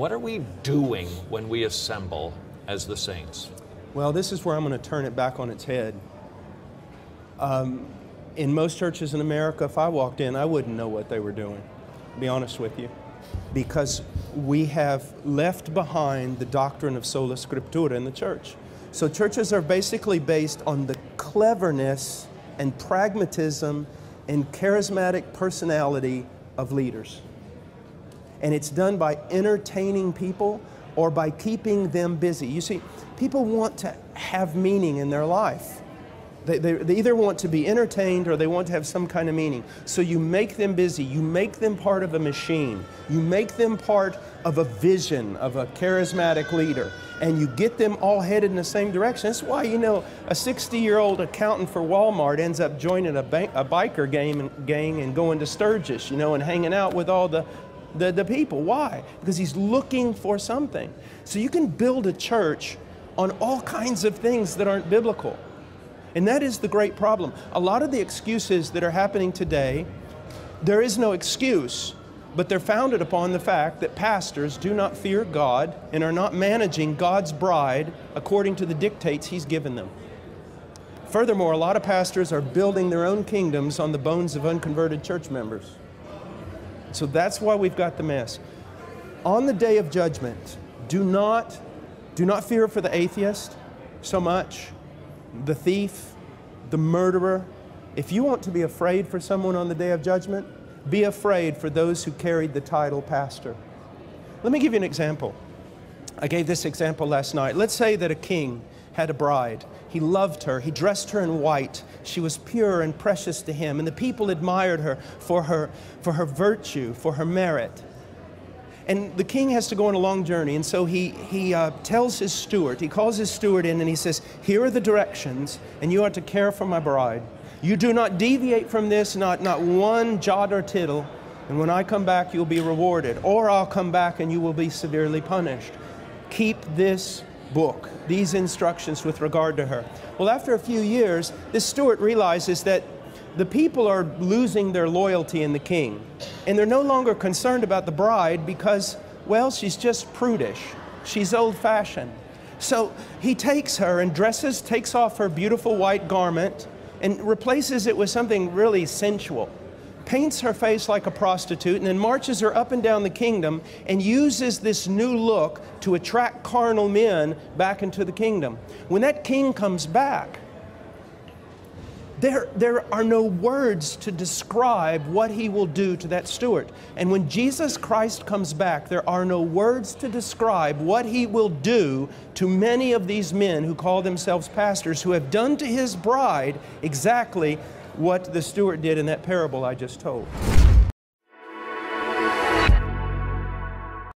What are we doing when we assemble as the saints? Well, this is where I'm going to turn it back on its head. In most churches in America, if I walked in, I wouldn't know what they were doing, to be honest with you, because we have left behind the doctrine of sola scriptura in the church. So churches are basically based on the cleverness and pragmatism and charismatic personality of leaders. And it's done by entertaining people or by keeping them busy. You see, people want to have meaning in their life. They either want to be entertained or they want to have some kind of meaning. So you make them busy. You make them part of a machine. You make them part of a vision of a charismatic leader. And you get them all headed in the same direction. That's why, you know, a 60-year-old accountant for Walmart ends up joining a biker gang and going to Sturgis, you know, and hanging out with all the people. Why? Because he's looking for something. So you can build a church on all kinds of things that aren't biblical. And that is the great problem. A lot of the excuses that are happening today, there is no excuse, but they're founded upon the fact that pastors do not fear God and are not managing God's bride according to the dictates He's given them. Furthermore, a lot of pastors are building their own kingdoms on the bones of unconverted church members. So that's why we've got the mess. On the day of judgment, do not fear for the atheist so much, the thief, the murderer. If you want to be afraid for someone on the day of judgment, be afraid for those who carried the title pastor. Let me give you an example. I gave this example last night. Let's say that a king had a bride. He loved her. He dressed her in white. She was pure and precious to him. And the people admired her for her virtue, for her merit. And the king has to go on a long journey. And so he tells his steward, he calls his steward in and he says, here are the directions, and you are to care for my bride. You do not deviate from this, not one jot or tittle. And when I come back, you'll be rewarded. Or I'll come back and you will be severely punished. Keep this book, these instructions with regard to her. Well, after a few years, this steward realizes that the people are losing their loyalty in the king. And they're no longer concerned about the bride because, well, she's just prudish. She's old-fashioned. So he takes her and takes off her beautiful white garment and replaces it with something really sensual. Paints her face like a prostitute and then marches her up and down the kingdom and uses this new look to attract carnal men back into the kingdom. When that king comes back, there are no words to describe what he will do to that steward. And when Jesus Christ comes back, there are no words to describe what he will do to many of these men who call themselves pastors, who have done to his bride exactly what the steward did in that parable I just told.